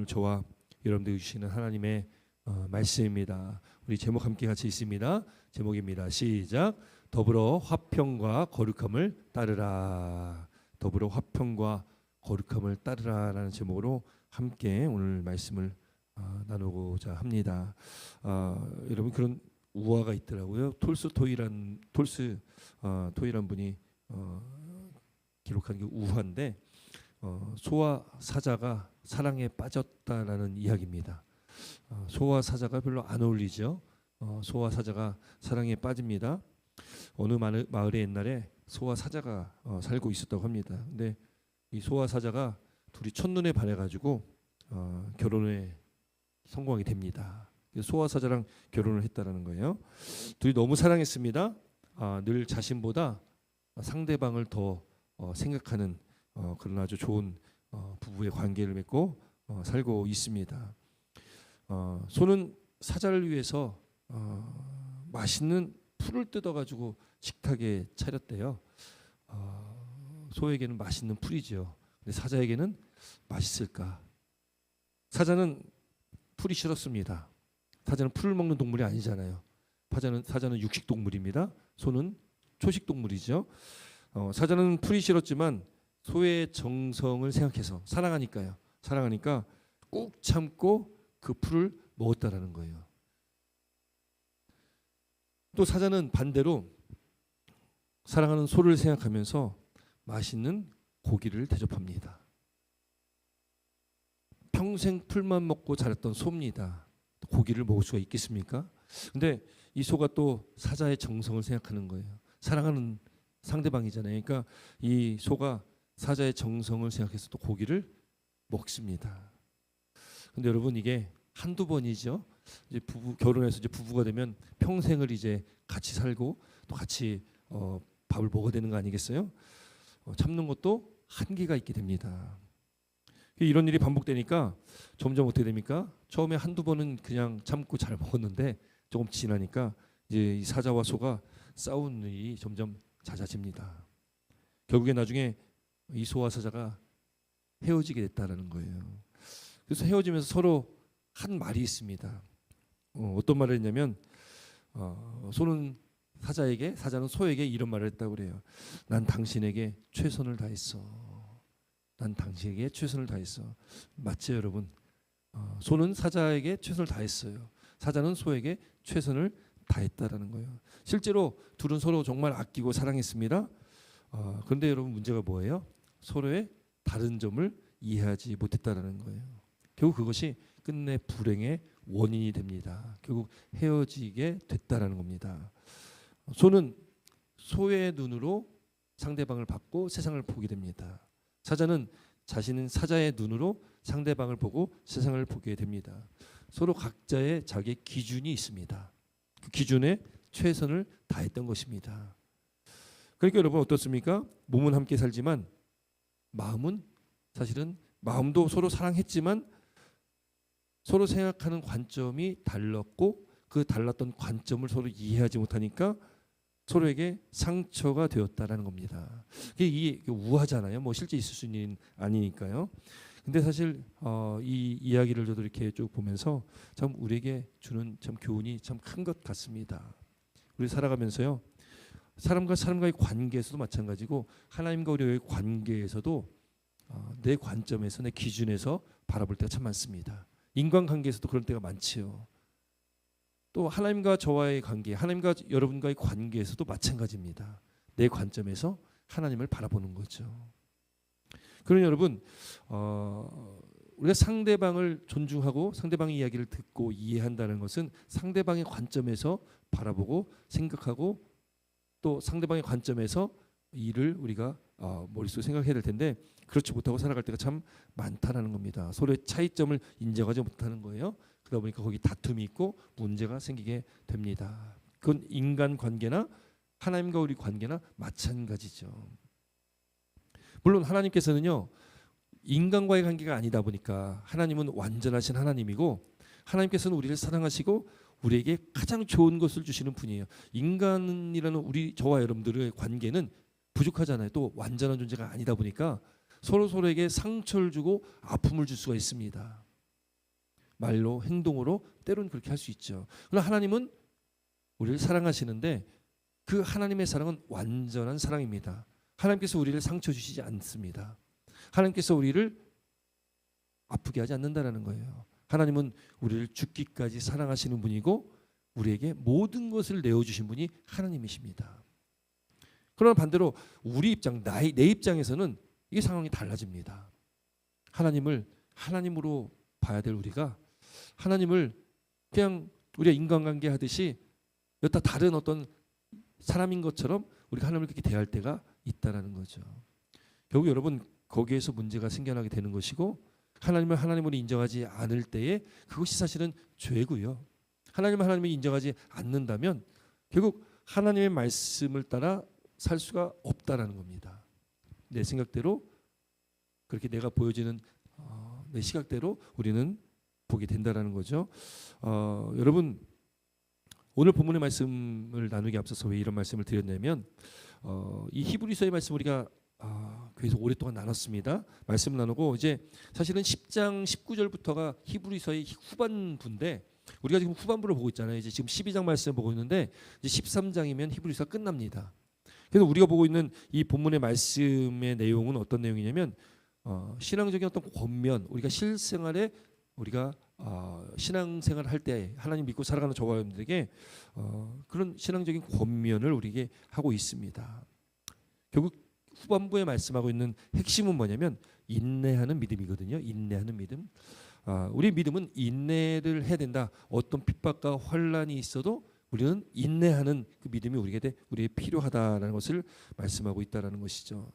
오늘 저와 여러분들 주시는 하나님의 말씀입니다. 우리 제목 함께 같이 있습니다. 제목입니다. 시작. 더불어 화평과 거룩함을 따르라. 더불어 화평과 거룩함을 따르라라는 제목으로 함께 오늘 말씀을 나누고자 합니다. 여러분 그런 우화가 있더라고요. 톨스토이란 분이 기록한 게 우화인데 소와 사자가 사랑에 빠졌다라는 이야기입니다. 소와 사자가 별로 안 어울리죠. 소와 사자가 사랑에 빠집니다. 어느 마을에 옛날에 소와 사자가 살고 있었다고 합니다. 근데 이 소와 사자가 둘이 첫눈에 반해가지고 결혼에 성공하게 됩니다. 소와 사자랑 결혼을 했다라는 거예요. 둘이 너무 사랑했습니다. 늘 자신보다 상대방을 더 생각하는 그런 아주 좋은 부부의 관계를 맺고 살고 있습니다. 소는 사자를 위해서 맛있는 풀을 뜯어가지고 식탁에 차렸대요. 소에게는 맛있는 풀이죠. 근데 사자에게는 맛있을까? 사자는 풀이 싫었습니다. 사자는 풀을 먹는 동물이 아니잖아요. 사자는 육식 동물입니다. 소는 초식 동물이죠. 사자는 풀이 싫었지만 소의 정성을 생각해서 사랑하니까 꾹 참고 그 풀을 먹었다라는 거예요. 또 사자는 반대로 사랑하는 소를 생각하면서 맛있는 고기를 대접합니다. 평생 풀만 먹고 자랐던 소입니다. 고기를 먹을 수가 있겠습니까? 근데 이 소가 또 사자의 정성을 생각하는 거예요. 사랑하는 상대방이잖아요. 그러니까 이 소가 사자의 정성을 생각해서 또 고기를 먹습니다. 근데 여러분 이게 한두 번이죠. 이제 결혼해서 이제 부부가 되면 평생을 이제 같이 살고 또 같이 밥을 먹어야 되는 거 아니겠어요? 참는 것도 한계가 있게 됩니다. 이런 일이 반복되니까 점점 어떻게 됩니까? 처음에 한두 번은 그냥 참고 잘 먹었는데 조금 지나니까 이제 이 사자와 소가 싸우는 일이 점점 잦아집니다. 결국에 나중에 이 소와 사자가 헤어지게 됐다라는 거예요. 그래서 헤어지면서 서로 한 말이 있습니다. 어떤 말을 했냐면 소는 사자에게, 사자는 소에게 이런 말을 했다고 그래요. 난 당신에게 최선을 다했어. 난 당신에게 최선을 다했어. 맞죠, 여러분? 소는 사자에게 최선을 다했어요. 사자는 소에게 최선을 다했다라는 거예요. 실제로 둘은 서로 정말 아끼고 사랑했습니다. 그런데 여러분 문제가 뭐예요? 서로의 다른 점을 이해하지 못했다라는 거예요. 결국 그것이 끝내 불행의 원인이 됩니다. 결국 헤어지게 됐다라는 겁니다. 소는 소의 눈으로 상대방을 봤고 세상을 보게 됩니다. 사자는 자신은 사자의 눈으로 상대방을 보고 세상을 보게 됩니다. 서로 각자의 자기의 기준이 있습니다. 그 기준에 최선을 다했던 것입니다. 그러니까 여러분 어떻습니까? 몸은 함께 살지만 마음은 사실은 마음도 서로 사랑했지만 서로 생각하는 관점이 달랐고 그 달랐던 관점을 서로 이해하지 못하니까 서로에게 상처가 되었다라는 겁니다. 이게 우화잖아요. 뭐 실제 있을 수 있는 일은 아니니까요. 근데 사실 이 이야기를 저도 이렇게 쭉 보면서 참 우리에게 주는 참 교훈이 참 큰 것 같습니다. 우리 살아가면서요. 사람과 사람과의 관계에서도 마찬가지고 하나님과 우리의 관계에서도 내 관점에서 내 기준에서 바라볼 때가 참 많습니다. 인간관계에서도 그런 때가 많지요. 또 하나님과 저와의 관계, 하나님과 여러분과의 관계에서도 마찬가지입니다. 내 관점에서 하나님을 바라보는 거죠. 그러니 여러분 우리가 상대방을 존중하고 상대방의 이야기를 듣고 이해한다는 것은 상대방의 관점에서 바라보고 생각하고 또 상대방의 관점에서 일을 우리가 머릿속에 생각해야 될 텐데 그렇지 못하고 살아갈 때가 참 많다라는 겁니다. 서로의 차이점을 인정하지 못하는 거예요. 그러다 보니까 거기 다툼이 있고 문제가 생기게 됩니다. 그건 인간관계나 하나님과 우리 관계나 마찬가지죠. 물론 하나님께서는요. 인간과의 관계가 아니다 보니까 하나님은 완전하신 하나님이고 하나님께서는 우리를 사랑하시고 우리에게 가장 좋은 것을 주시는 분이에요. 인간이라는 저와 여러분들의 관계는 부족하잖아요. 또 완전한 존재가 아니다 보니까 서로에게 상처를 주고 아픔을 줄 수가 있습니다. 말로 행동으로 때로는 그렇게 할 수 있죠. 그러나 하나님은 우리를 사랑하시는데 그 하나님의 사랑은 완전한 사랑입니다. 하나님께서 우리를 상처 주시지 않습니다. 하나님께서 우리를 아프게 하지 않는다라는 거예요. 하나님은 우리를 죽기까지 사랑하시는 분이고 우리에게 모든 것을 내어주신 분이 하나님이십니다. 그러나 반대로 우리 입장, 내 입장에서는 이 상황이 달라집니다. 하나님을 하나님으로 봐야 될 우리가 하나님을 그냥 우리가 인간관계 하듯이 여타 다른 어떤 사람인 것처럼 우리가 하나님을 그렇게 대할 때가 있다라는 거죠. 결국 여러분 거기에서 문제가 생겨나게 되는 것이고 하나님을 하나님으로 인정하지 않을 때에 그것이 사실은 죄고요. 하나님을 하나님을 인정하지 않는다면 결국 하나님의 말씀을 따라 살 수가 없다라는 겁니다. 내 생각대로 그렇게 내가 보여지는 내 시각대로 우리는 보게 된다라는 거죠. 여러분 오늘 본문의 말씀을 나누기 앞서서 왜 이런 말씀을 드렸냐면 이 히브리서의 말씀 우리가 계속 오랫동안 나눴습니다. 말씀 나누고 이제 사실은 10장 19절부터가 히브리서의 후반부인데 우리가 지금 후반부를 보고 있잖아요. 이제 지금 12장 말씀을 보고 있는데 이제 13장이면 히브리서가 끝납니다. 그래서 우리가 보고 있는 이 본문의 말씀의 내용은 어떤 내용이냐면 신앙적인 어떤 권면, 우리가 실생활에 우리가 신앙생활을 할 때 하나님 믿고 살아가는 저와 여러분들에게 그런 신앙적인 권면을 우리에게 하고 있습니다. 결국 후반부에 말씀하고 있는 핵심은 뭐냐면 인내하는 믿음이거든요. 인내하는 믿음. 우리 믿음은 인내를 해야 된다. 어떤 핍박과 환란이 있어도 우리는 인내하는 그 믿음이 우리에게 필요하다라는 것을 말씀하고 있다라는 것이죠.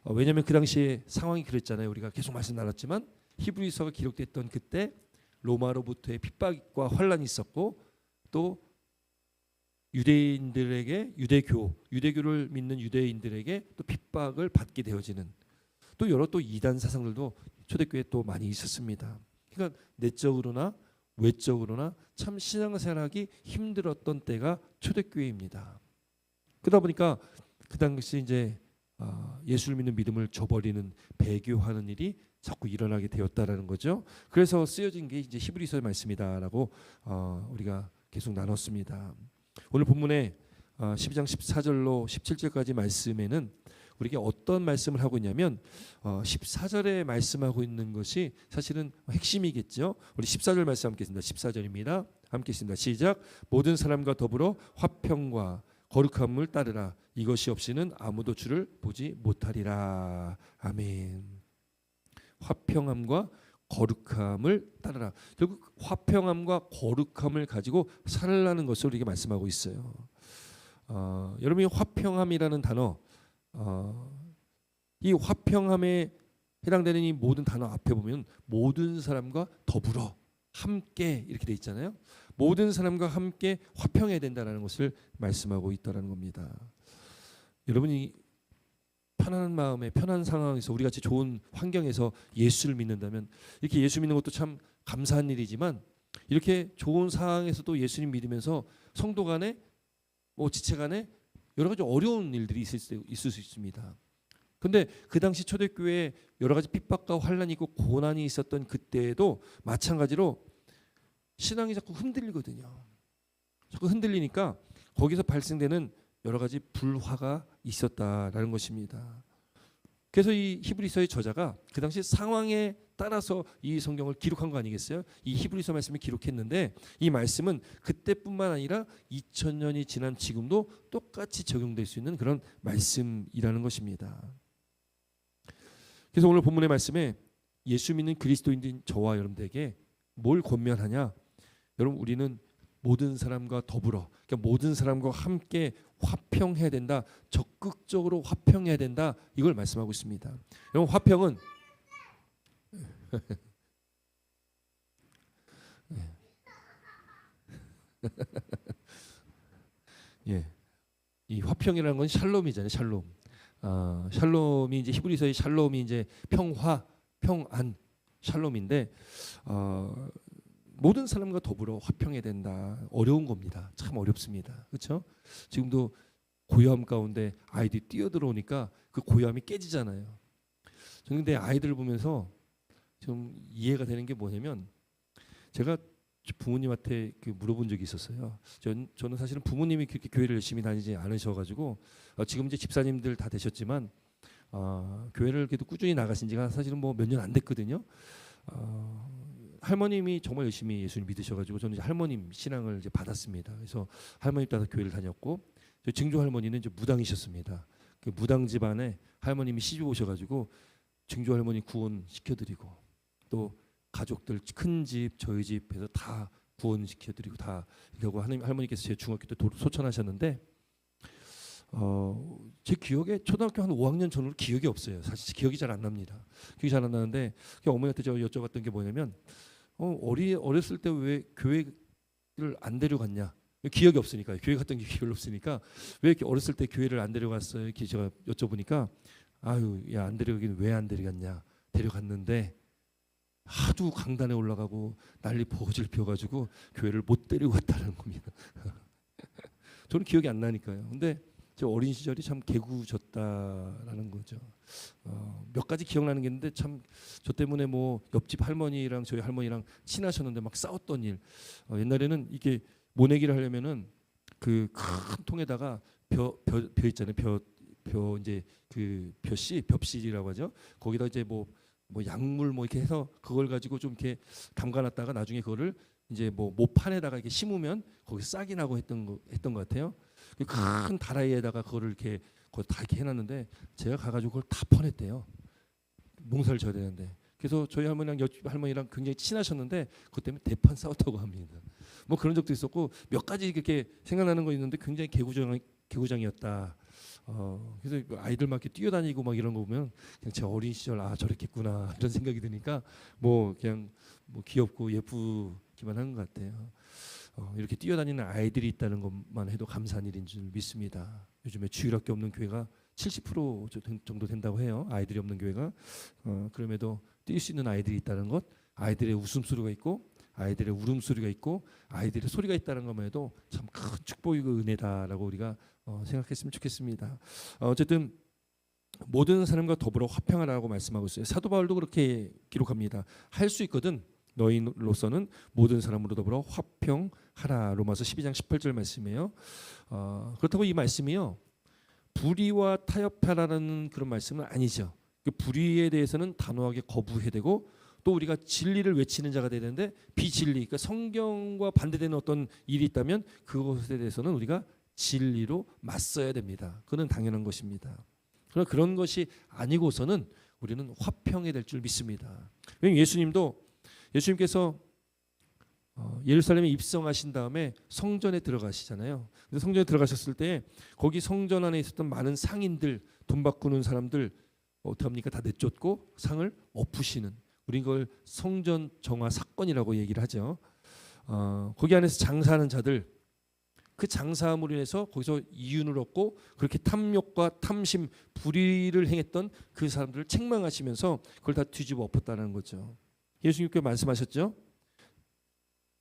왜냐하면 그 당시에 상황이 그랬잖아요. 우리가 계속 말씀 나눴지만 히브리서가 기록됐던 그때 로마로부터의 핍박과 환란이 있었고 또 유대인들에게 유대교를 믿는 유대인들에게 또 핍박을 받게 되어지는 또 여러 또 이단 사상들도 초대교회에 또 많이 있었습니다. 그러니까 내적으로나 외적으로나 참 신앙생활하기 힘들었던 때가 초대교회입니다. 그러다 보니까 그 당시 이제 예수를 믿는 믿음을 저버리는 배교하는 일이 자꾸 일어나게 되었다라는 거죠. 그래서 쓰여진 게 이제 히브리서의 말씀이다라고 우리가 계속 나눴습니다. 오늘 본문에 12장 14절로 17절까지 말씀에는 우리에게 어떤 말씀을 하고 있냐면 14절에 말씀하고 있는 것이 사실은 핵심이겠죠. 우리 14절 말씀 함께 있습니다. 14절입니다. 함께 있습니다. 시작. 모든 사람과 더불어 화평과 거룩함을 따르라. 이것이 없이는 아무도 주를 보지 못하리라. 아멘. 화평함과 거룩함을 따르라. 결국 화평함과 거룩함을 가지고 살라는 것을 우리에게 말씀하고 있어요. 여러분이 화평함이라는 단어, 이 화평함에 해당되는 이 모든 단어 앞에 보면 모든 사람과 더불어 함께 이렇게 돼 있잖아요. 모든 사람과 함께 화평해야 된다는 것을 말씀하고 있다는 겁니다. 여러분이 편안한 마음에 편한 상황에서 우리 같이 좋은 환경에서 예수를 믿는다면 이렇게 예수 믿는 것도 참 감사한 일이지만 이렇게 좋은 상황에서도 예수님 믿으면서 성도 간에 지체 간에 여러 가지 어려운 일들이 있을 수 있습니다. 그런데 그 당시 초대교회에 여러 가지 핍박과 환란이 있고 고난이 있었던 그때에도 마찬가지로 신앙이 자꾸 흔들리거든요. 자꾸 흔들리니까 거기서 발생되는 여러 가지 불화가 있었다라는 것입니다. 그래서 이 히브리서의 저자가 그 당시 상황에 따라서 이 성경을 기록한 거 아니겠어요? 이 히브리서 말씀을 기록했는데 이 말씀은 그때뿐만 아니라 2000년이 지난 지금도 똑같이 적용될 수 있는 그런 말씀이라는 것입니다. 그래서 오늘 본문의 말씀에 예수 믿는 그리스도인인 저와 여러분들에게 뭘 권면하냐? 여러분 우리는 모든 사람과 더불어 그러니까 모든 사람과 함께 화평해야 된다. 적극적으로 화평해야 된다. 이걸 말씀하고 있습니다. 여러분 화평은 예. 이 화평이라는 건 샬롬이잖아요. 샬롬. 샬롬이 이제 히브리서의 샬롬이 이제 평화, 평안, 샬롬인데 모든 사람과 더불어 화평해야 된다. 어려운 겁니다. 참 어렵습니다. 그렇죠? 지금도 고요함 가운데 아이들이 뛰어들어오니까 그 고요함이 깨지잖아요. 저는 근데 아이들을 보면서 좀 이해가 되는 게 뭐냐면 제가 부모님한테 물어본 적이 있었어요. 저는 사실은 부모님이 그렇게 교회를 열심히 다니지 않으셔가지고 지금 이제 집사님들 다 되셨지만 교회를 그래도 꾸준히 나가신 지가 사실은 뭐 몇 년 안 됐거든요. 할머님이 정말 열심히 예수님 믿으셔가지고 저는 이제 할머님 신앙을 이제 받았습니다. 그래서 할머님 따라 교회를 다녔고 저희 증조 할머니는 이제 무당이셨습니다. 그 무당 집안에 할머님이 시집 오셔가지고 증조 할머니 구원 시켜드리고 또 가족들 큰 집 저희 집에서 다 구원 시켜드리고 다 이러고 할머니께서 제 중학교 때 소천하셨는데 제 기억에 초등학교 한 5학년 전으로 기억이 없어요. 사실 기억이 잘 안 납니다. 기억이 잘 안 나는데 어머니한테 제가 여쭤봤던 게 뭐냐면 어렸을 때 왜 교회를 안 데려갔냐? 기억이 없으니까 교회 갔던 게 별로 없으니까 왜 이렇게 어렸을 때 교회를 안 데려갔어요? 이렇게 제가 여쭤보니까 아유 야 안 데려가긴 왜 안 데려갔냐? 데려갔는데 하도 강단에 올라가고 난리 버거질 피워가지고 교회를 못 데리고 갔다는 겁니다. 저는 기억이 안 나니까요. 근데 제 어린 시절이 참 개구졌다라는 거죠. 몇 가지 기억나는 게 있는데 참 저 때문에 뭐 옆집 할머니랑 저희 할머니랑 친하셨는데 막 싸웠던 일. 옛날에는 이게 모내기를 하려면은 그 큰 통에다가 벼 있잖아요. 벼 이제 그 벽실이라고 하죠. 거기다 이제 뭐 약물 뭐 이렇게 해서 그걸 가지고 좀 이렇게 담가놨다가 나중에 그거를 이제 뭐 모판에다가 이렇게 심으면 거기 싹이 나고 했던 것 같아요. 큰 다라이에다가 그거를 이렇게 다 이렇게 해놨는데 제가 가가지고 그걸 다 퍼냈대요. 농사를 져야 되는데. 그래서 저희 할머니랑 옆집 할머니랑 굉장히 친하셨는데 그것 때문에 대판 싸웠다고 합니다. 뭐 그런 적도 있었고 몇 가지 이렇게 생각나는 거 있는데 굉장히 개구장이었다. 그래서 아이들 막 이렇게 뛰어다니고 막 이런 거 보면 그냥 제 어린 시절 저랬겠구나 이런 생각이 드니까 뭐 그냥 뭐 귀엽고 예쁘기만 한 것 같아요. 이렇게 뛰어다니는 아이들이 있다는 것만 해도 감사한 일인 줄 믿습니다. 요즘에 주일학교 없는 교회가 70% 정도 된다고 해요. 아이들이 없는 교회가. 그럼에도 뛸 수 있는 아이들이 있다는 것, 아이들의 웃음소리가 있고 아이들의 울음소리가 있고 아이들의 소리가 있다는 것만 해도 참 큰 축복이고 은혜다라고 우리가 생각했으면 좋겠습니다. 어쨌든 모든 사람과 더불어 화평하라고 말씀하고 있어요. 사도 바울도 그렇게 기록합니다. 할 수 있거든 너희로서는 모든 사람으로 더불어 화평하라. 로마서 12장 18절 말씀이에요. 그렇다고 이 말씀이요 불의와 타협하라는 그런 말씀은 아니죠. 그 불의에 대해서는 단호하게 거부해야 되고 또 우리가 진리를 외치는 자가 돼야 되는데 비진리, 그러니까 성경과 반대되는 어떤 일이 있다면 그것에 대해서는 우리가 진리로 맞서야 됩니다. 그건 당연한 것입니다. 그러나 그런 것이 아니고서는 우리는 화평해야 될 줄 믿습니다. 왜냐하면 예수님께서 예루살렘에 입성하신 다음에 성전에 들어가시잖아요. 근데 성전에 들어가셨을 때 거기 성전 안에 있었던 많은 상인들, 돈 바꾸는 사람들 어떻게 합니까? 다 내쫓고 상을 엎으시는, 우리 이걸 성전 정화 사건이라고 얘기를 하죠. 거기 안에서 장사하는 자들, 그 장사함으로 인해서 거기서 이윤을 얻고 그렇게 탐욕과 탐심, 불의를 행했던 그 사람들을 책망하시면서 그걸 다 뒤집어 엎었다는 거죠. 예수님께 말씀하셨죠.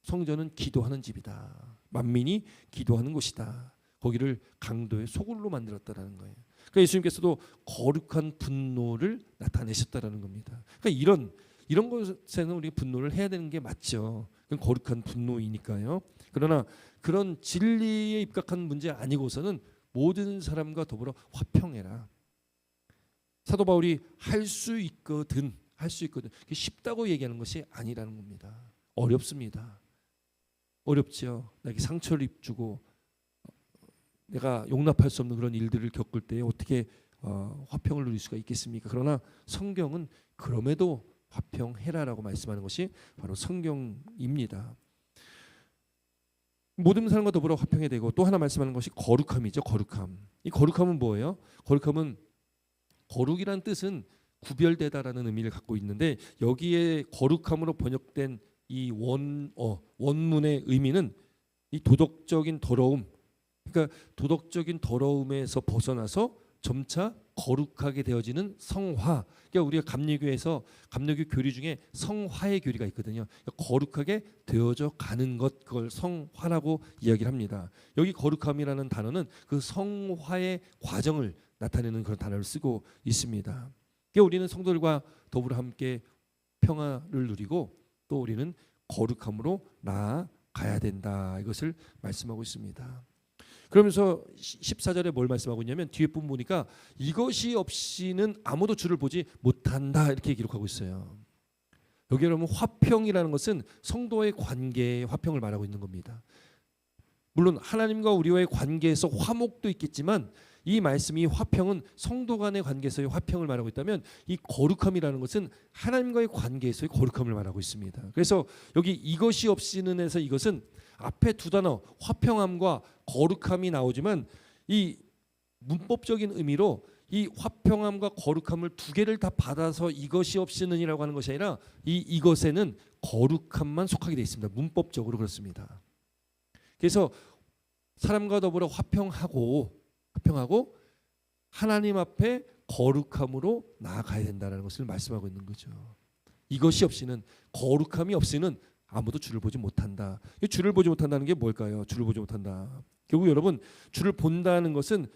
성전은 기도하는 집이다. 만민이 기도하는 곳이다. 거기를 강도의 소굴로 만들었다라는 거예요. 그러니까 예수님께서도 거룩한 분노를 나타내셨다라는 겁니다. 그러니까 이런 것에는 우리가 분노를 해야 되는 게 맞죠. 그건 거룩한 분노이니까요. 그러나 그런 진리에 입각한 문제 아니고서는 모든 사람과 더불어 화평해라. 사도 바울이 할 수 있거든. 그게 쉽다고 얘기하는 것이 아니라는 겁니다. 어렵습니다. 어렵죠. 나에게 상처를 입주고 내가 용납할 수 없는 그런 일들을 겪을 때 어떻게 화평을 누릴 수가 있겠습니까? 그러나 성경은 그럼에도 화평해라라고 말씀하는 것이 바로 성경입니다. 모든 사람과 더불어 화평해야 되고 또 하나 말씀하는 것이 거룩함이죠. 거룩함. 이 거룩함은 뭐예요? 거룩이란 뜻은 구별되다라는 의미를 갖고 있는데 여기에 거룩함으로 번역된 이 원문의 의미는 이 도덕적인 더러움, 그러니까 도덕적인 더러움에서 벗어나서 점차 거룩하게 되어지는 성화. 그러니까 우리가 감리교에서 감리교 교리 중에 성화의 교리가 있거든요. 그러니까 거룩하게 되어져 가는 것, 그걸 성화라고 이야기를 합니다. 여기 거룩함이라는 단어는 그 성화의 과정을 나타내는 그런 단어를 쓰고 있습니다. 그러니까 우리는 성도들과 더불어 함께 평화를 누리고 또 우리는 거룩함으로 나아가야 된다. 이것을 말씀하고 있습니다. 그러면서 14절에 뭘 말씀하고 있냐면 뒤에 부분 보니까 이것이 없이는 아무도 주를 보지 못한다 이렇게 기록하고 있어요. 여기 여러분 화평이라는 것은 성도의 관계의 화평을 말하고 있는 겁니다. 물론 하나님과 우리와의 관계에서 화목도 있겠지만 이 말씀이 화평은 성도 간의 관계에서의 화평을 말하고 있다면 이 거룩함이라는 것은 하나님과의 관계에서의 거룩함을 말하고 있습니다. 그래서 여기 이것이 없이는 해서 이것은 앞에 두 단어 화평함과 거룩함이 나오지만 이 문법적인 의미로 이 화평함과 거룩함을 두 개를 다 받아서 이것이 없이는이라고 하는 것이 아니라 이것에는 거룩함만 속하게 되어 있습니다. 문법적으로 그렇습니다. 그래서 사람과 더불어 화평하고 하나님 앞에 거룩함으로 나아가야 된다는 것을 말씀하고 있는 거죠. 이것이 없이는 거룩함이 없이는 아무도 주를 보지 못한다. 주를 보지 못한다는 게 뭘까요? 주를 보지 못한다. 결국 여러분 주를 본다는 것은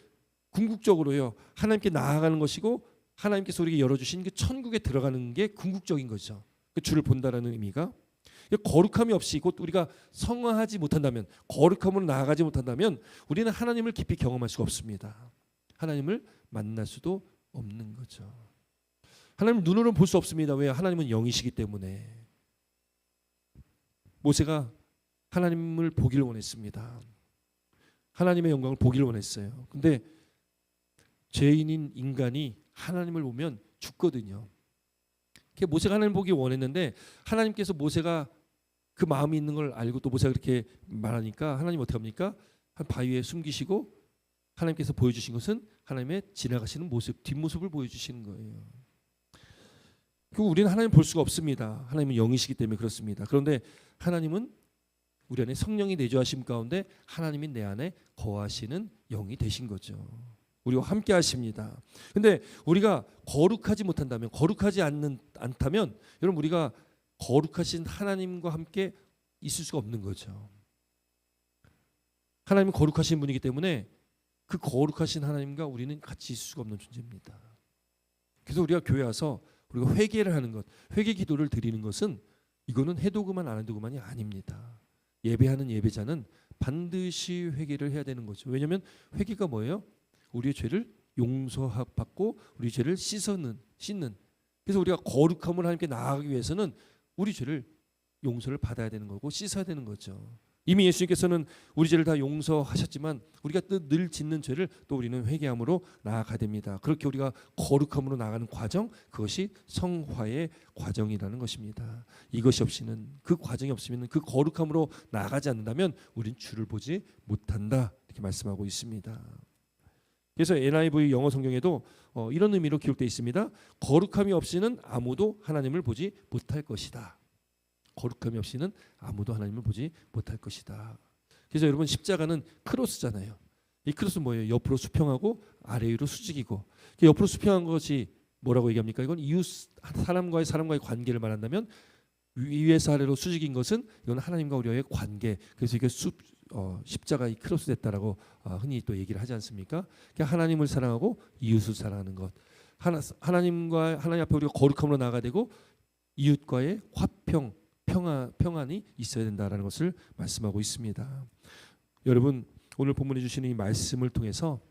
궁극적으로요 하나님께 나아가는 것이고 하나님께서 우리에게 열어주신 그 천국에 들어가는 게 궁극적인 거죠. 그 주를 본다라는 의미가 거룩함이 없이 곧 우리가 성화하지 못한다면 거룩함으로 나아가지 못한다면 우리는 하나님을 깊이 경험할 수가 없습니다. 하나님을 만날 수도 없는 거죠. 하나님을 눈으로는 볼 수 없습니다. 왜? 하나님은 영이시기 때문에. 모세가 하나님을 보기를 원했습니다. 하나님의 영광을 보기를 원했어요. 근데 죄인인 인간이 하나님을 보면 죽거든요. 모세가 하나님을 보기 원했는데 하나님께서 모세가 그 마음이 있는 걸 알고 또 모세가 그렇게 말하니까 하나님 어떻게 합니까? 한 바위에 숨기시고 하나님께서 보여주신 것은 하나님의 지나가시는 모습, 뒷모습을 보여주시는 거예요. 우리는 하나님을 볼 수가 없습니다. 하나님은 영이시기 때문에 그렇습니다. 그런데 하나님은 우리 안에 성령이 내주하심 가운데 하나님이 내 안에 거하시는 영이 되신 거죠. 우리와 함께 하십니다. 근데 우리가 거룩하지 못한다면 거룩하지 않다면 여러분 우리가 거룩하신 하나님과 함께 있을 수가 없는 거죠. 하나님은 거룩하신 분이기 때문에 그 거룩하신 하나님과 우리는 같이 있을 수가 없는 존재입니다. 그래서 우리가 교회 와서 우리가 회개를 하는 것, 회개 기도를 드리는 것은 이거는 해도 그만 안 해도 그만이 아닙니다. 예배하는 예배자는 반드시 회개를 해야 되는 거죠. 왜냐하면 회개가 뭐예요? 우리의 죄를 용서받고 우리 죄를 씻는. 그래서 우리가 거룩함을 하나님께 나아가기 위해서는 우리 죄를 용서를 받아야 되는 거고 씻어야 되는 거죠. 이미 예수님께서는 우리 죄를 다 용서하셨지만 우리가 늘 짓는 죄를 또 우리는 회개함으로 나아가야 됩니다. 그렇게 우리가 거룩함으로 나아가는 과정, 그것이 성화의 과정이라는 것입니다. 이것이 없이는, 그 과정이 없으면, 그 거룩함으로 나아가지 않는다면 우리는 주를 보지 못한다 이렇게 말씀하고 있습니다. 그래서 NIV 영어 성경에도 이런 의미로 기록되어 있습니다. 거룩함이 없이는 아무도 하나님을 보지 못할 것이다. 거룩함이 없이는 아무도 하나님을 보지 못할 것이다. 그래서 여러분 십자가는 크로스잖아요. 이 크로스는 뭐예요? 옆으로 수평하고 아래 위로 수직이고, 옆으로 수평한 것이 뭐라고 얘기합니까? 이건 이웃 사람과의 관계를 말한다면, 위에서 아래로 수직인 것은 이건 하나님과 우리와의 관계. 그래서 이게 십자가 이 크로스 됐다라고 흔히 또 얘기를 하지 않습니까? 하나님을 사랑하고 이웃을 사랑하는 것. 하나님 앞에 우리가 거룩함으로 나아가야 되고 이웃과의 평안이 있어야 된다라는 것을 말씀하고 있습니다. 여러분 오늘 본문에 주시는 이 말씀을 통해서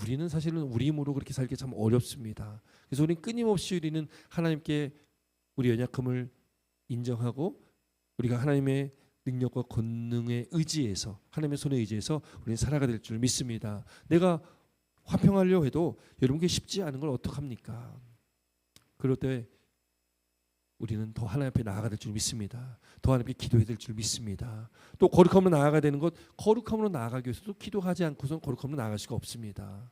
우리는 사실은 우리 힘으로 그렇게 살기 참 어렵습니다. 그래서 우리는 끊임없이 우리는 하나님께 우리 연약함을 인정하고 우리가 하나님의 능력과 권능에 의지해서 하나님의 손에 의지해서 우리는 살아가야 될 줄 믿습니다. 내가 화평하려 해도 여러분께 쉽지 않은 걸 어떡합니까? 그럴 때 우리는 더 하나님 앞에 나아가야 될 줄 믿습니다. 더 하나님께 기도해야 될 줄 믿습니다. 또 거룩함으로 나아가야 되는 것, 거룩함으로 나아가기 위해서도 기도하지 않고선 거룩함으로 나아갈 수가 없습니다.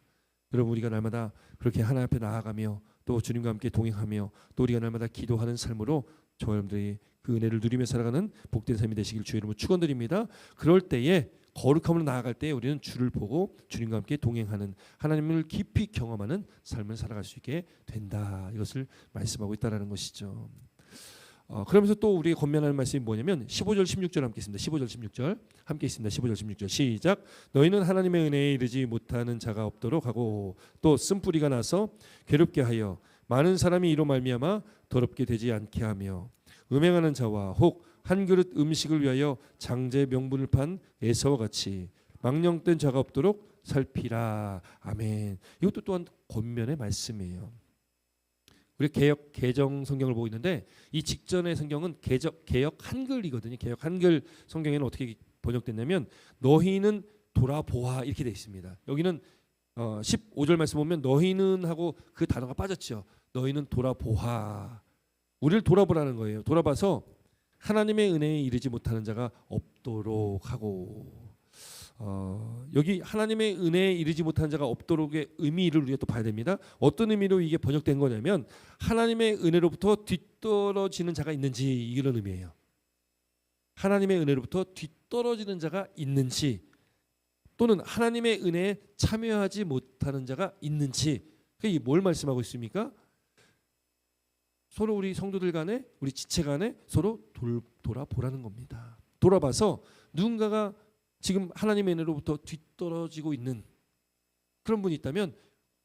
여러분 우리가 날마다 그렇게 하나님 앞에 나아가며 또 주님과 함께 동행하며 또 우리가 날마다 기도하는 삶으로 저 여러분들이 그 은혜를 누리며 살아가는 복된 삶이 되시길 주의 이름으로 축원드립니다. 그럴 때에 거룩함으로 나아갈 때에 우리는 주를 보고 주님과 함께 동행하는, 하나님을 깊이 경험하는 삶을 살아갈 수 있게 된다. 이것을 말씀하고 있다라는 것이죠. 그러면서 또 우리가 권면하는 말씀이 뭐냐면 15절 16절 함께 있습니다. 15절 16절 함께 있습니다. 15절 16절 시작. 너희는 하나님의 은혜에 이르지 못하는 자가 없도록 하고 또 쓴뿌리가 나서 괴롭게 하여 많은 사람이 이로 말미암아 더럽게 되지 않게 하며 음행하는 자와 혹 한 그릇 음식을 위하여 장자의 명분을 판 에사와 같이 망령된 자가 없도록 살피라. 아멘. 이것도 또한 권면의 말씀이에요. 우리 개역 개정 성경을 보고 있는데 이 직전의 성경은 개역 한글이거든요. 개역 한글 성경에는 어떻게 번역됐냐면 너희는 돌아보아 이렇게 되어 있습니다. 여기는 15절 말씀 보면 너희는 하고 그 단어가 빠졌죠. 너희는 돌아보아. 우리를 돌아보라는 거예요. 돌아봐서 하나님의 은혜에 이르지 못하는 자가 없도록 하고 여기 하나님의 은혜에 이르지 못하는 자가 없도록의 의미를 우리가 또 봐야 됩니다. 어떤 의미로 이게 번역된 거냐면 하나님의 은혜로부터 뒤떨어지는 자가 있는지 이런 의미예요. 하나님의 은혜로부터 뒤떨어지는 자가 있는지 또는 하나님의 은혜에 참여하지 못하는 자가 있는지 이게 뭘 말씀하고 있습니까? 서로 우리 성도들 간에 우리 지체 간에 서로 돌아보라는 겁니다. 돌아봐서 누군가가 지금 하나님의 은혜로부터 뒤떨어지고 있는 그런 분이 있다면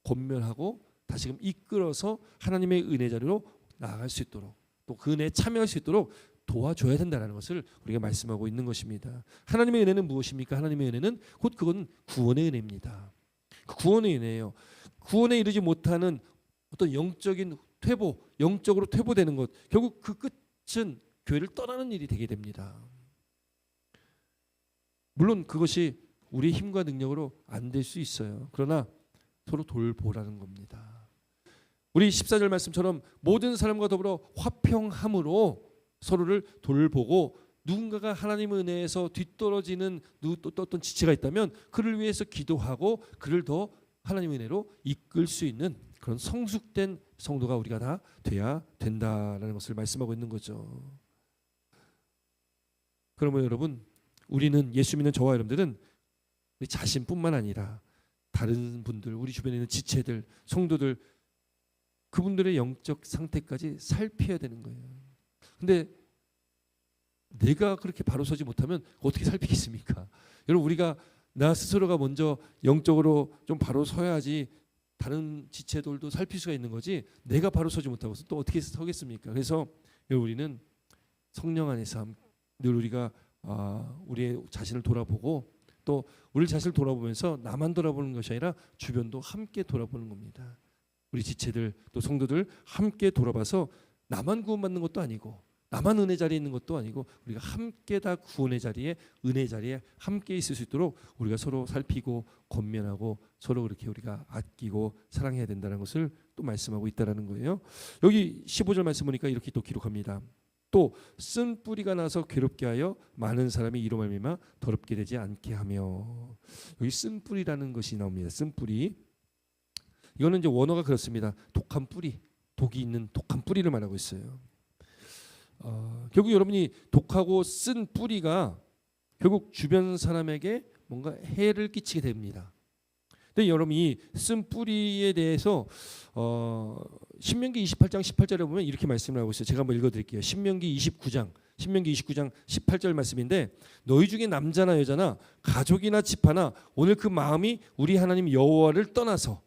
권면하고 다시금 이끌어서 하나님의 은혜 자리로 나아갈 수 있도록 또 그 은혜에 참여할 수 있도록 도와줘야 된다는 것을 우리가 말씀하고 있는 것입니다. 하나님의 은혜는 무엇입니까? 하나님의 은혜는 곧 그건 구원의 은혜입니다. 그 구원의 은혜예요. 구원에 이르지 못하는 어떤 영적인 퇴보, 영적으로 퇴보되는 것, 결국 그 끝은 교회를 떠나는 일이 되게 됩니다. 물론 그것이 우리의 힘과 능력으로 안 될 수 있어요. 그러나 서로 돌보라는 겁니다. 우리 14절 말씀처럼 모든 사람과 더불어 화평함으로 서로를 돌보고 누군가가 하나님의 은혜에서 뒤떨어지는 또 어떤 지체가 있다면 그를 위해서 기도하고 그를 더 하나님의 은혜로 이끌 수 있는 그런 성숙된 성도가 우리가 다 돼야 된다라는 것을 말씀하고 있는 거죠. 그러면 여러분 우리는 예수 믿는 저와 여러분들은 우리 자신뿐만 아니라 다른 분들 우리 주변에 있는 지체들 성도들 그분들의 영적 상태까지 살펴야 되는 거예요. 근데 내가 그렇게 바로 서지 못하면 어떻게 살피겠습니까? 여러분 우리가 나 스스로가 먼저 영적으로 좀 바로 서야지 다른 지체들도 살필 수가 있는 거지 내가 바로 서지 못하고 또 어떻게 서겠습니까? 그래서 우리는 성령 안에서 늘 우리가 우리의 자신을 돌아보고 또 우리 자신을 돌아보면서 나만 돌아보는 것이 아니라 주변도 함께 돌아보는 겁니다. 우리 지체들 또 성도들 함께 돌아봐서 나만 구원받는 것도 아니고 나만 은혜 자리에 있는 것도 아니고 우리가 함께 다 구원의 자리에 은혜 자리에 함께 있을 수 있도록 우리가 서로 살피고 권면하고 서로 그렇게 우리가 아끼고 사랑해야 된다는 것을 또 말씀하고 있다라는 거예요. 여기 15절 말씀 보니까 이렇게 또 기록합니다. 또 쓴 뿌리가 나서 괴롭게 하여 많은 사람이 이로 말미암아 더럽게 되지 않게 하며 여기 쓴 뿌리라는 것이 나옵니다. 쓴 뿌리 이거는 이제 원어가 그렇습니다. 독한 뿌리 독이 있는 독한 뿌리를 말하고 있어요. 결국 여러분이 독하고 쓴 뿌리가 결국 주변 사람에게 뭔가 해를 끼치게 됩니다. 근데 여러분이 쓴 뿌리에 대해서 신명기 28장 18절에 보면 이렇게 말씀을 하고 있어요. 제가 한번 읽어드릴게요. 신명기 29장 18절 말씀인데 너희 중에 남자나 여자나 가족이나 집하나 오늘 그 마음이 우리 하나님 여호와를 떠나서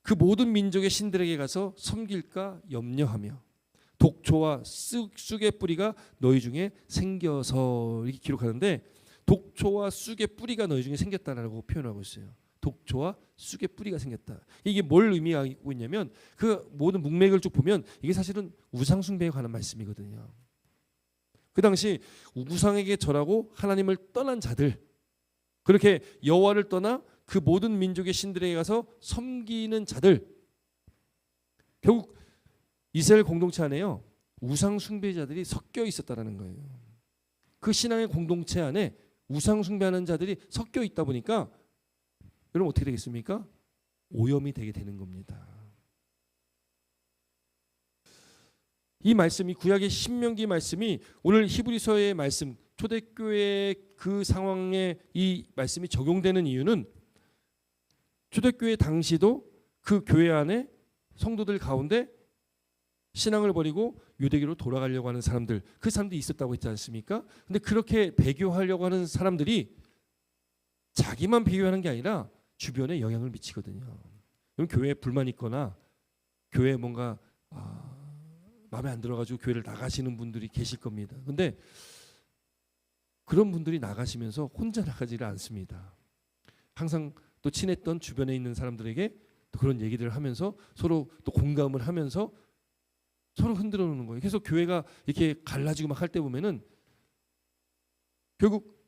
그 모든 민족의 신들에게 가서 섬길까 염려하며 독초와 쑥의 뿌리가 너희 중에 생겨서 이렇게 기록하는데 독초와 쑥의 뿌리가 너희 중에 생겼다라고 표현하고 있어요. 독초와 쑥의 뿌리가 생겼다. 이게 뭘 의미하고 있냐면 그 모든 문맥을 쭉 보면 이게 사실은 우상 숭배에 관한 말씀이거든요. 그 당시 우상에게 절하고 하나님을 떠난 자들 그렇게 여호와를 떠나 그 모든 민족의 신들에게 가서 섬기는 자들 결국 이스라엘 공동체 안에요 우상 숭배자들이 섞여 있었다라는 거예요. 그 신앙의 공동체 안에 우상 숭배하는 자들이 섞여 있다 보니까 여러분 어떻게 되겠습니까? 오염이 되게 되는 겁니다. 이 말씀이 구약의 신명기 말씀이 오늘 히브리서의 말씀 초대교회 그 상황에 이 말씀이 적용되는 이유는 초대교회 당시도 그 교회 안에 성도들 가운데 신앙을 버리고 유대교로 돌아가려고 하는 사람들 그 사람들이 있었다고 했지 않습니까? 근데 그렇게 배교하려고 하는 사람들이 자기만 배교하는 게 아니라 주변에 영향을 미치거든요. 그럼 교회에 불만이 있거나 교회에 뭔가 마음에 안 들어가지고 교회를 나가시는 분들이 계실 겁니다. 근데 그런 분들이 나가시면서 혼자 나가지를 않습니다. 항상 또 친했던 주변에 있는 사람들에게 또 그런 얘기들을 하면서 서로 또 공감을 하면서 서로 흔들어 놓는 거예요. 그래서 교회가 이렇게 갈라지고 막 할 때 보면은 결국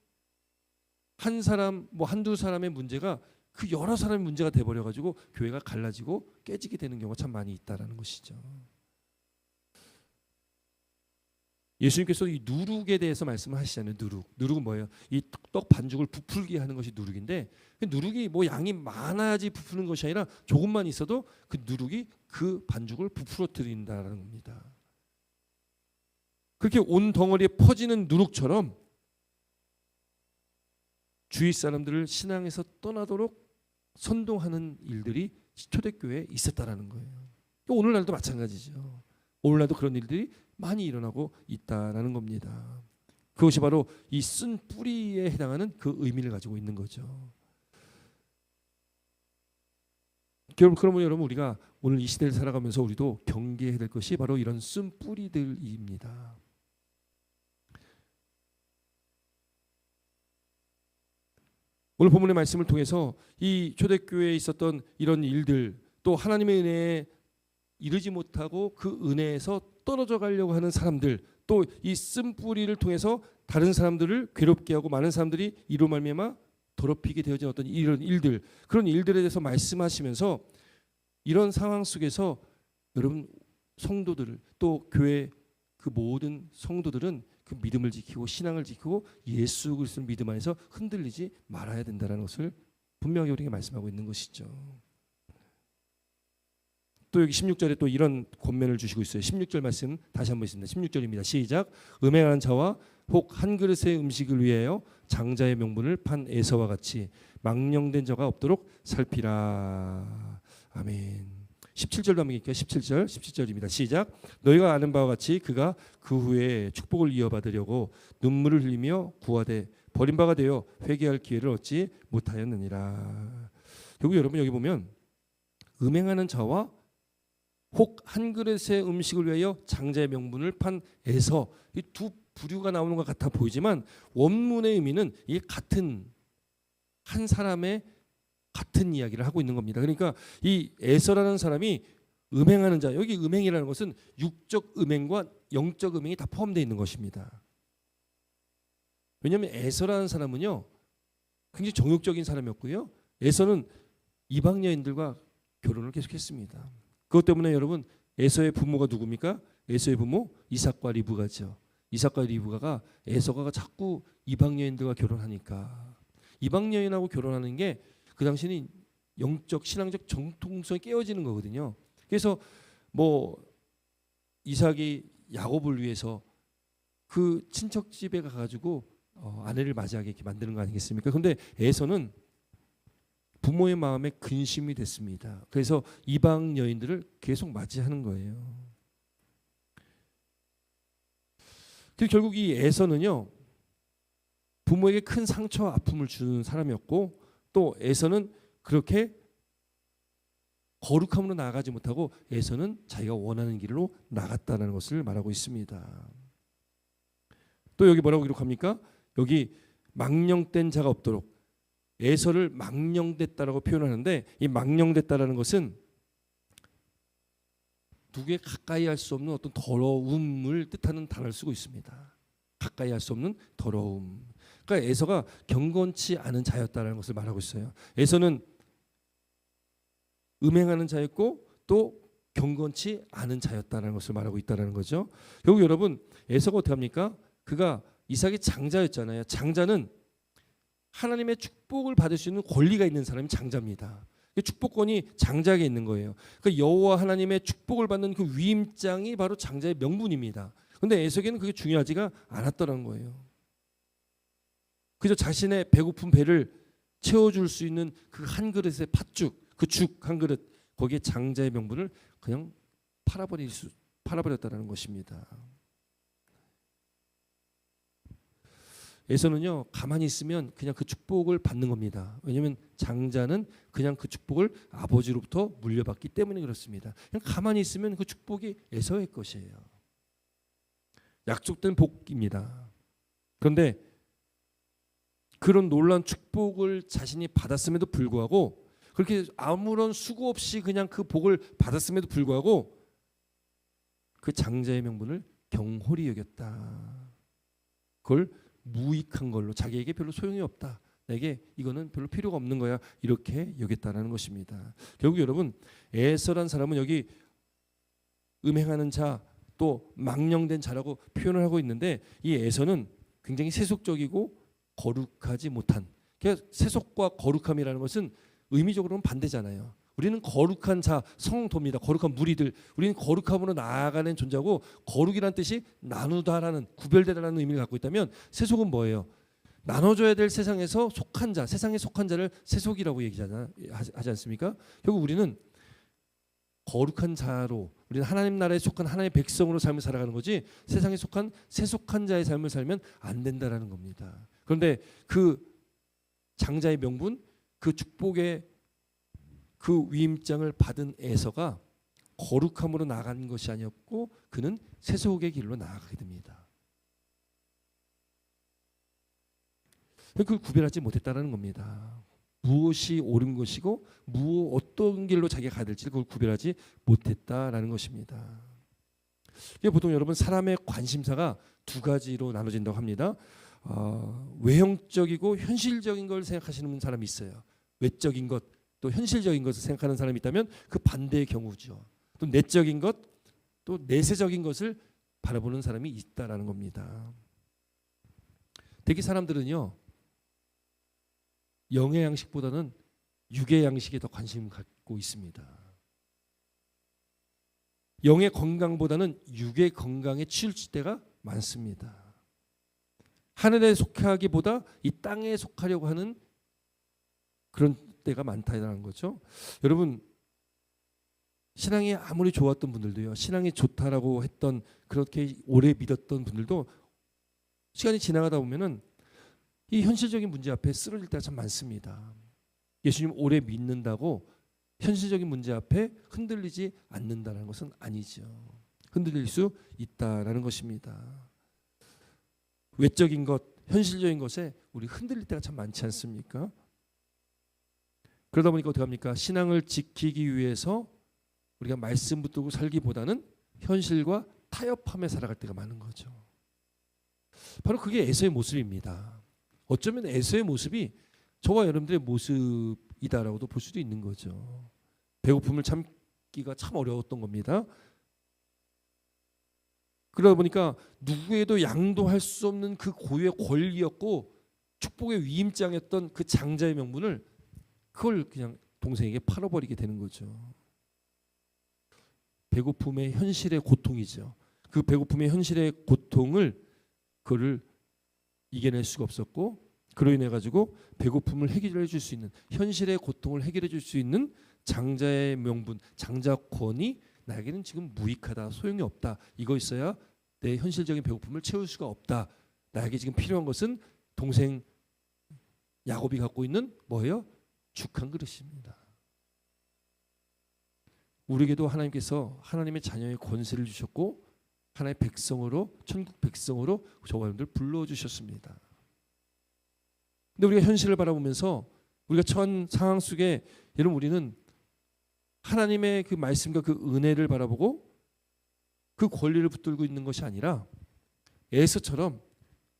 한 사람 뭐 한두 사람의 문제가 그 여러 사람의 문제가 돼 버려 가지고 교회가 갈라지고 깨지게 되는 경우가 참 많이 있다라는 것이죠. 예수님께서 이 누룩에 대해서 말씀을 하시잖아요. 누룩은 뭐예요? 이 떡 반죽을 부풀게 하는 것이 누룩인데 그 누룩이 뭐 양이 많아야지 부푸는 것이 아니라 조금만 있어도 그 누룩이 그 반죽을 부풀어뜨린다는 겁니다. 그렇게 온 덩어리에 퍼지는 누룩처럼 주위 사람들을 신앙에서 떠나도록 선동하는 일들이 초대교회에 있었다라는 거예요. 오늘날도 마찬가지죠. 오늘날도 그런 일들이 많이 일어나고 있다라는 겁니다. 그것이 바로 이 쓴 뿌리에 해당하는 그 의미를 가지고 있는 거죠. 그러면 여러분 우리가 오늘 이 시대를 살아가면서 우리도 경계해야 될 것이 바로 이런 쓴 뿌리들입니다. 오늘 본문의 말씀을 통해서 이 초대교회에 있었던 이런 일들 또 하나님의 은혜에 이르지 못하고 그 은혜에서 떨어져 가려고 하는 사람들 또 이 쓴 뿌리를 통해서 다른 사람들을 괴롭게 하고 많은 사람들이 이로 말미암아 더럽히게 되어진 어떤 이런 일들 그런 일들에 대해서 말씀하시면서 이런 상황 속에서 여러분 성도들을 또 교회 그 모든 성도들은 그 믿음을 지키고 신앙을 지키고 예수 그리스도를 믿음 안에서 흔들리지 말아야 된다는 것을 분명히 우리에게 말씀하고 있는 것이죠. 또 여기 16절에 또 이런 권면을 주시고 있어요. 16절 말씀 다시 한번 있습니다. 16절입니다. 시작. 음행하는 자와 혹 한 그릇의 음식을 위하여 장자의 명분을 판 에서와 같이 망령된 자가 없도록 살피라. 아멘. 17절도 한번 읽게요. 17절입니다. 시작. 너희가 아는 바와 같이 그가 그 후에 축복을 이어받으려고 눈물을 흘리며 구하되 버린 바가 되어 회개할 기회를 얻지 못하였느니라. 결국 여러분 여기 보면 음행하는 자와 혹 한 그릇의 음식을 위하여 장자의 명분을 판 에서 이 두 부류가 나오는 것 같아 보이지만 원문의 의미는 이게 같은 한 사람의 같은 이야기를 하고 있는 겁니다. 그러니까 이 에서라는 사람이 음행하는 자 여기 음행이라는 것은 육적 음행과 영적 음행이 다 포함되어 있는 것입니다. 왜냐하면 에서라는 사람은요 굉장히 정욕적인 사람이었고요. 에서는 이방 여인들과 결혼을 계속했습니다. 그것 때문에 여러분 에서의 부모가 누굽니까? 에서의 부모 이삭과 리브가죠. 이삭과 리브가가 에서가 자꾸 이방 여인들과 결혼하니까 이방 여인하고 결혼하는 게 그 당시는 영적 신앙적 정통성이 깨어지는 거거든요. 그래서 뭐 이삭이 야곱을 위해서 그 친척 집에 가가지고 아내를 맞이하게 이렇게 만드는 거 아니겠습니까? 그런데 에서는 부모의 마음에 근심이 됐습니다. 그래서 이방 여인들을 계속 맞이하는 거예요. 결국 이 에서는요 부모에게 큰 상처와 아픔을 주는 사람이었고 또 에서는 그렇게 거룩함으로 나아가지 못하고 에서는 자기가 원하는 길로 나갔다는 것을 말하고 있습니다. 또 여기 뭐라고 기록합니까? 여기 망령된 자가 없도록 에서를 망령됐다라고 표현하는데 이 망령됐다라는 것은 누구에 가까이 할 수 없는 어떤 더러움을 뜻하는 단어를 쓰고 있습니다. 가까이 할 수 없는 더러움. 그러니까 에서가 경건치 않은 자였다라는 것을 말하고 있어요. 에서는 음행하는 자였고 또 경건치 않은 자였다는 것을 말하고 있다는 거죠. 결국 여러분 에서가 어떻게 합니까? 그가 이삭의 장자였잖아요. 장자는 하나님의 축복을 받을 수 있는 권리가 있는 사람이 장자입니다. 축복권이 장자에게 있는 거예요. 그 여호와 하나님의 축복을 받는 그 위임장이 바로 장자의 명분입니다. 그런데 에서에게는 그게 중요하지가 않았더라는 거예요. 그저 자신의 배고픈 배를 채워줄 수 있는 그 한 그릇의 팥죽, 그 죽 한 그릇 거기에 장자의 명분을 그냥 팔아버렸다는 것입니다. 에서는요 가만히 있으면 그냥 그 축복을 받는 겁니다. 왜냐하면 장자는 그냥 그 축복을 아버지로부터 물려받기 때문에 그렇습니다. 그냥 가만히 있으면 그 축복이 에서의 것이에요. 약속된 복입니다. 그런데 그런 놀라운 축복을 자신이 받았음에도 불구하고 그렇게 아무런 수고 없이 그냥 그 복을 받았음에도 불구하고 그 장자의 명분을 경홀히 여겼다. 그걸 무익한 걸로 자기에게 별로 소용이 없다. 내게 이거는 별로 필요가 없는 거야. 이렇게 여겼다라는 것입니다. 결국 여러분 에서란 사람은 여기 음행하는 자 또 망령된 자라고 표현을 하고 있는데 이 에서는 굉장히 세속적이고 거룩하지 못한 그러니까 세속과 거룩함이라는 것은 의미적으로는 반대잖아요. 우리는 거룩한 자, 성도입니다. 거룩한 무리들. 우리는 거룩함으로 나아가는 존재고 거룩이란 뜻이 나누다라는 구별되다라는 의미를 갖고 있다면 세속은 뭐예요? 나눠줘야 될 세상에서 속한 자, 세상에 속한 자를 세속이라고 하지 않습니까? 결국 우리는 거룩한 자로 우리는 하나님 나라에 속한 하나님의 백성으로 삶을 살아가는 거지 세상에 속한 세속한 자의 삶을 살면 안 된다라는 겁니다. 그런데 그 장자의 명분, 그 축복의 그 위임장을 받은 에서가 거룩함으로 나아간 것이 아니었고 그는 세속의 길로 나아가게 됩니다. 그걸 구별하지 못했다는 겁니다. 무엇이 옳은 것이고 어떤 길로 자기가 가야 될지 그걸 구별하지 못했다라는 것입니다. 이게 보통 여러분 사람의 관심사가 두 가지로 나눠진다고 합니다. 외형적이고 현실적인 걸 생각하시는 사람이 있어요. 외적인 것 또 현실적인 것을 생각하는 사람이 있다면 그 반대의 경우죠. 또 내적인 것 또 내세적인 것을 바라보는 사람이 있다라는 겁니다. 대개 사람들은요. 영의 양식보다는 육의 양식에 더 관심을 갖고 있습니다. 영의 건강보다는 육의 건강에 치우칠 때가 많습니다. 하늘에 속하기보다 이 땅에 속하려고 하는 그런 때가 많다는 거죠. 여러분 신앙이 아무리 좋았던 분들도요. 신앙이 좋다라고 했던 그렇게 오래 믿었던 분들도 시간이 지나가다 보면은 이 현실적인 문제 앞에 쓰러질 때가 참 많습니다. 예수님 오래 믿는다고 현실적인 문제 앞에 흔들리지 않는다는 것은 아니죠. 흔들릴 수 있다라는 것입니다. 외적인 것, 현실적인 것에 우리 흔들릴 때가 참 많지 않습니까? 그러다 보니까 어떻게 합니까? 신앙을 지키기 위해서 우리가 말씀 붙들고 살기보다는 현실과 타협하며 살아갈 때가 많은 거죠. 바로 그게 에서의 모습입니다. 어쩌면 에서의 모습이 저와 여러분들의 모습이다라고도 볼 수도 있는 거죠. 배고픔을 참기가 참 어려웠던 겁니다. 그러다 보니까 누구에도 양도할 수 없는 그 고유의 권리였고 축복의 위임장이었던 그 장자의 명분을 그걸 그냥 동생에게 팔아버리게 되는 거죠. 배고픔의 현실의 고통이죠. 그 배고픔의 현실의 고통을 그를 이겨낼 수가 없었고 그로 인해 가지고 배고픔을 해결해 줄 수 있는 현실의 고통을 해결해 줄 수 있는 장자의 명분, 장자권이 나에게는 지금 무익하다, 소용이 없다. 이거 있어야 내 현실적인 배고픔을 채울 수가 없다. 나에게 지금 필요한 것은 동생 야곱이 갖고 있는 뭐예요? 죽 한 그릇입니다. 우리에게도 하나님께서 하나님의 자녀의 권세를 주셨고 하나님의 백성으로 천국 백성으로 저와 여러분들 불러주셨습니다. 근데 우리가 현실을 바라보면서 우리가 처한 상황 속에 여러분 우리는 하나님의 그 말씀과 그 은혜를 바라보고 그 권리를 붙들고 있는 것이 아니라 에서처럼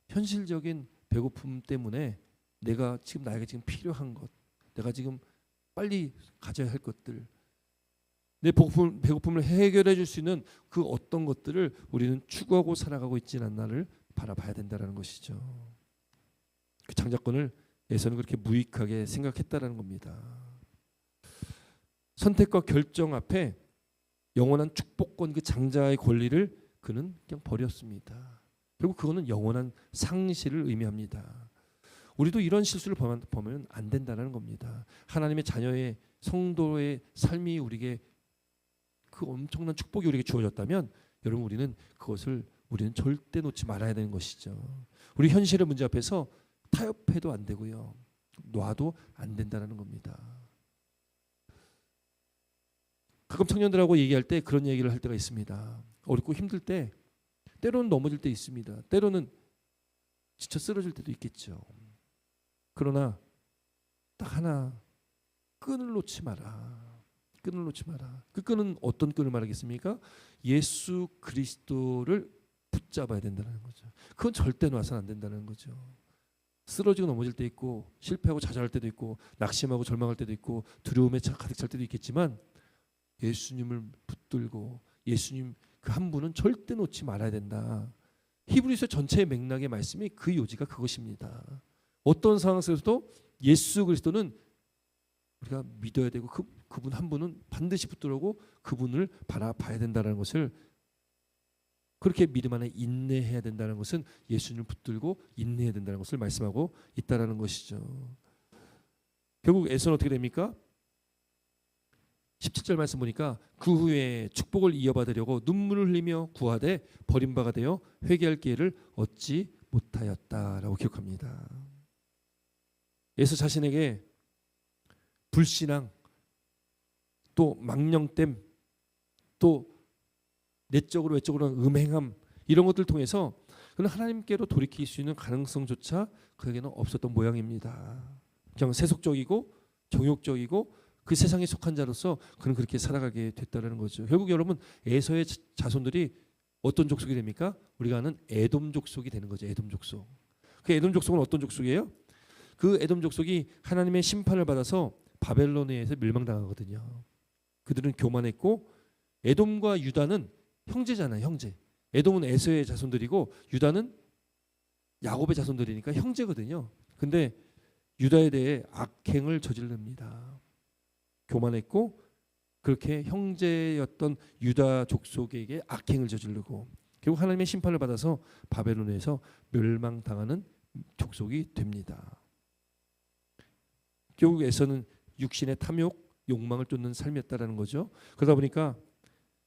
현실적인 배고픔 때문에 나에게 지금 필요한 것, 내가 지금 빨리 가져야 할 것들, 내 배고픔을 해결해 줄 수 있는 그 어떤 것들을 우리는 추구하고 살아가고 있지는 않나를 바라봐야 된다는 것이죠. 그 장자권을 에서는 그렇게 무익하게 생각했다라는 겁니다. 선택과 결정 앞에 영원한 축복권 그 장자의 권리를 그는 그냥 버렸습니다. 그리고 그거는 영원한 상실을 의미합니다. 우리도 이런 실수를 범하면 안 된다는 겁니다. 하나님의 자녀의 성도의 삶이 우리에게 그 엄청난 축복이 우리에게 주어졌다면 여러분 우리는 절대 놓지 말아야 되는 것이죠. 우리 현실의 문제 앞에서 타협해도 안 되고요. 놔도 안 된다는 겁니다. 가끔 청년들하고 얘기할 때 그런 얘기를 할 때가 있습니다. 어렵고 힘들 때 때로는 넘어질 때 있습니다. 때로는 지쳐 쓰러질 때도 있겠죠. 그러나 딱 하나, 끈을 놓지 마라. 끈을 놓지 마라. 그 끈은 어떤 끈을 말하겠습니까? 예수 그리스도를 붙잡아야 된다는 거죠. 그건 절대 놔서는 안 된다는 거죠. 쓰러지고 넘어질 때 있고, 실패하고 좌절할 때도 있고, 낙심하고 절망할 때도 있고, 두려움에 가득 찰 때도 있겠지만 예수님을 붙들고 예수님 그 한 분은 절대 놓지 말아야 된다. 히브리서 전체의 맥락의 말씀이 그 요지가 그것입니다. 어떤 상황 속에서도 예수 그리스도는 우리가 믿어야 되고 그분 한 분은 반드시 붙들고 그분을 바라봐야 된다는 것을, 그렇게 믿음 안에 인내해야 된다는 것은 예수님을 붙들고 인내해야 된다는 것을 말씀하고 있다라는 것이죠. 결국 에서는 어떻게 됩니까? 17절 말씀 보니까 그 후에 축복을 이어받으려고 눈물을 흘리며 구하되 버림바가 되어 회개할 기회를 얻지 못하였다라고 기록합니다. 에서 자신에게 불신앙, 또 망령됨, 또 내적으로 외적으로 음행함, 이런 것들 통해서 그는 하나님께로 돌이킬 수 있는 가능성조차 그에게는 없었던 모양입니다. 그냥 세속적이고 정욕적이고 그 세상에 속한 자로서 그는 그렇게 살아가게 됐다는 거죠. 결국 여러분, 에서의 자손들이 어떤 족속이 됩니까? 우리가 아는 에돔 족속이 되는 거죠. 에돔 족속. 그 에돔 족속은 어떤 족속이에요? 그 에돔 족속이 하나님의 심판을 받아서 바벨론에 의해서 멸망당하거든요. 그들은 교만했고, 에돔과 유다는 형제잖아요. 형제. 에돔은 에서의 자손들이고 유다는 야곱의 자손들이니까 형제거든요. 근데 유다에 대해 악행을 저지릅니다. 교만했고 그렇게 형제였던 유다 족속에게 악행을 저지르고 결국 하나님의 심판을 받아서 바벨론에서 멸망당하는 족속이 됩니다. 결국 에서는 육신의 탐욕, 욕망을 쫓는 삶이었다라는 거죠. 그러다 보니까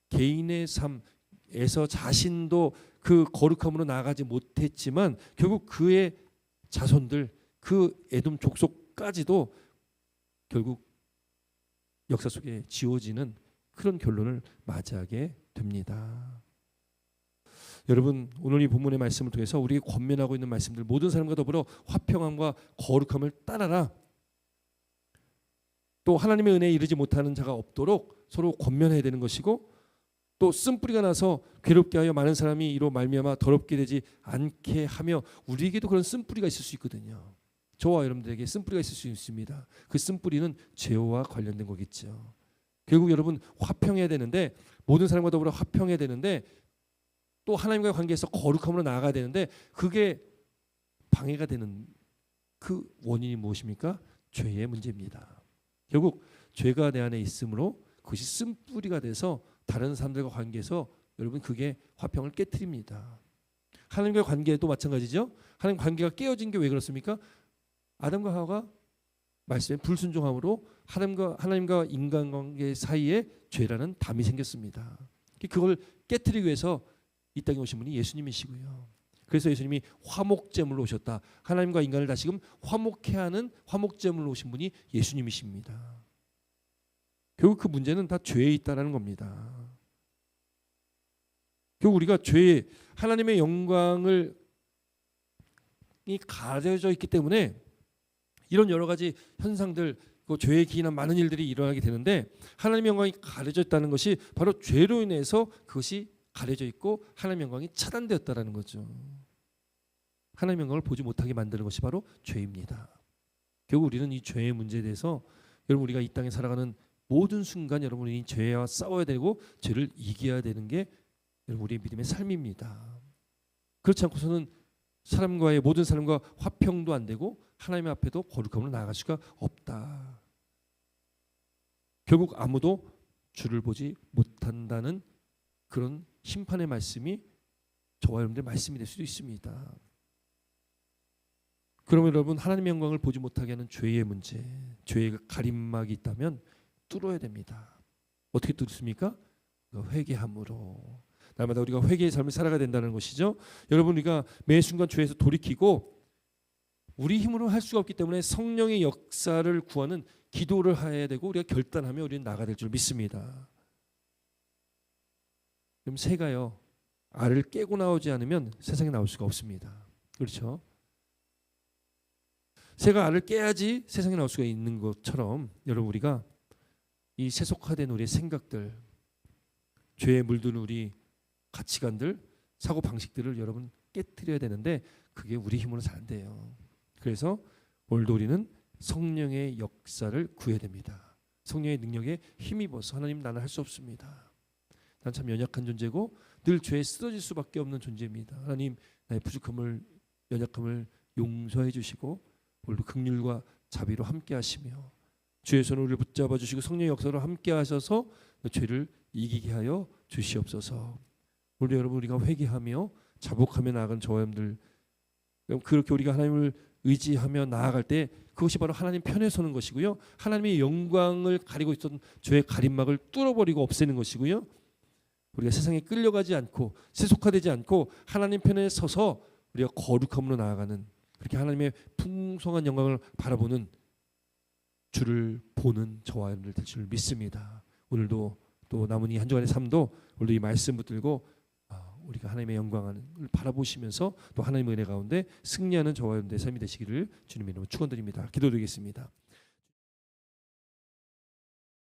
개인의 삶에서 자신도 그 거룩함으로 나아가지 못했지만 결국 그의 자손들, 그 에돔 족속까지도 결국 역사 속에 지워지는 그런 결론을 맞이하게 됩니다. 여러분, 오늘 이 본문의 말씀을 통해서 우리에게 권면하고 있는 말씀들, 모든 사람과 더불어 화평함과 거룩함을 따라라. 또 하나님의 은혜에 이르지 못하는 자가 없도록 서로 권면해야 되는 것이고, 또 쓴뿌리가 나서 괴롭게 하여 많은 사람이 이로 말미암아 더럽게 되지 않게 하며, 우리에게도 그런 쓴뿌리가 있을 수 있거든요. 저와 여러분들에게 쓴뿌리가 있을 수 있습니다. 그 쓴뿌리는 죄와 관련된 거겠죠. 결국 여러분, 화평해야 되는데, 모든 사람과 더불어 화평해야 되는데, 또 하나님과의 관계에서 거룩함으로 나아가야 되는데, 그게 방해가 되는 그 원인이 무엇입니까? 죄의 문제입니다. 결국 죄가 내 안에 있으므로 그것이 쓴뿌리가 돼서 다른 사람들과 관계에서 여러분 그게 화평을 깨트립니다. 하나님과의 관계도 마찬가지죠. 하나님 관계가 깨어진 게 왜 그렇습니까? 아담과 하와가 말씀에 불순종함으로 하나님과 인간관계 사이에 죄라는 담이 생겼습니다. 그걸 깨트리기 위해서 이 땅에 오신 분이 예수님이시고요. 그래서 예수님이 화목제물로 오셨다. 하나님과 인간을 다시금 화목케 하는 화목제물로 오신 분이 예수님이십니다. 결국 그 문제는 다 죄에 있다라는 겁니다. 결국 우리가 죄에 하나님의 영광을 가려져 있기 때문에 이런 여러 가지 현상들, 그 죄에 기인한 많은 일들이 일어나게 되는데, 하나님의 영광이 가려져 있다는 것이 바로 죄로 인해서 그것이 가려져 있고 하나님의 영광이 차단되었다라는 거죠. 하나님의 영광을 보지 못하게 만드는 것이 바로 죄입니다. 결국 우리는 이 죄의 문제에 대해서, 여러분, 우리가 이 땅에 살아가는 모든 순간 여러분이 죄와 싸워야 되고 죄를 이겨야 되는 게 여러분 우리의 믿음의 삶입니다. 그렇지 않고서는 모든 사람과 화평도 안 되고 하나님 앞에도 거룩함으로 나아갈 수가 없다. 결국 아무도 주를 보지 못한다는 그런 심판의 말씀이 저와 여러분들의 말씀이 될 수도 있습니다. 그러면 여러분, 하나님의 영광을 보지 못하게 하는 죄의 문제, 죄의 가림막이 있다면 뚫어야 됩니다. 어떻게 뚫습니까? 회개함으로. 날마다 우리가 회개의 삶을 살아가야 된다는 것이죠. 여러분, 우리가 매 순간 죄에서 돌이키고 우리 힘으로 할 수가 없기 때문에 성령의 역사를 구하는 기도를 해야 되고, 우리가 결단하며 우리는 나아가야 될 줄 믿습니다. 그럼 새가요, 알을 깨고 나오지 않으면 세상에 나올 수가 없습니다. 그렇죠? 새가 알을 깨야지 세상에 나올 수가 있는 것처럼 여러분 우리가 이 세속화된 우리의 생각들, 죄에 물든 우리 가치관들, 사고 방식들을 여러분 깨트려야 되는데 그게 우리 힘으로 잘 안 돼요. 그래서 오늘도 우리는 성령의 역사를 구해야 됩니다. 성령의 능력에 힘입어서 하나님 나는 할 수 없습니다. 난 참 연약한 존재고 늘 죄에 쓰러질 수밖에 없는 존재입니다. 하나님 나의 부족함을 연약함을 용서해 주시고 오늘도 긍휼과 자비로 함께 하시며 주의 손을 우리를 붙잡아 주시고 성령의 역사로 함께 하셔서 죄를 이기게 하여 주시옵소서. 오늘도 여러분 우리가 회개하며 자복하며 나아간 저와 여러분들 그렇게 우리가 하나님을 의지하며 나아갈 때 그것이 바로 하나님 편에 서는 것이고요. 하나님의 영광을 가리고 있었던 죄의 가림막을 뚫어버리고 없애는 것이고요. 우리가 세상에 끌려가지 않고 세속화되지 않고 하나님 편에 서서 우리가 거룩함으로 나아가는 그렇게 하나님의 풍성한 영광을 바라보는 주를 보는 저와 여러분들 될 줄 믿습니다. 오늘도 또 남은 이 한 주간의 삶도 오늘도 이 말씀 붙들고 우리가 하나님의 영광을 바라보시면서 또 하나님의 은혜 가운데 승리하는 저와 여러분들의 삶이 되시기를 주님의 이름으로 축원드립니다. 기도드리겠습니다.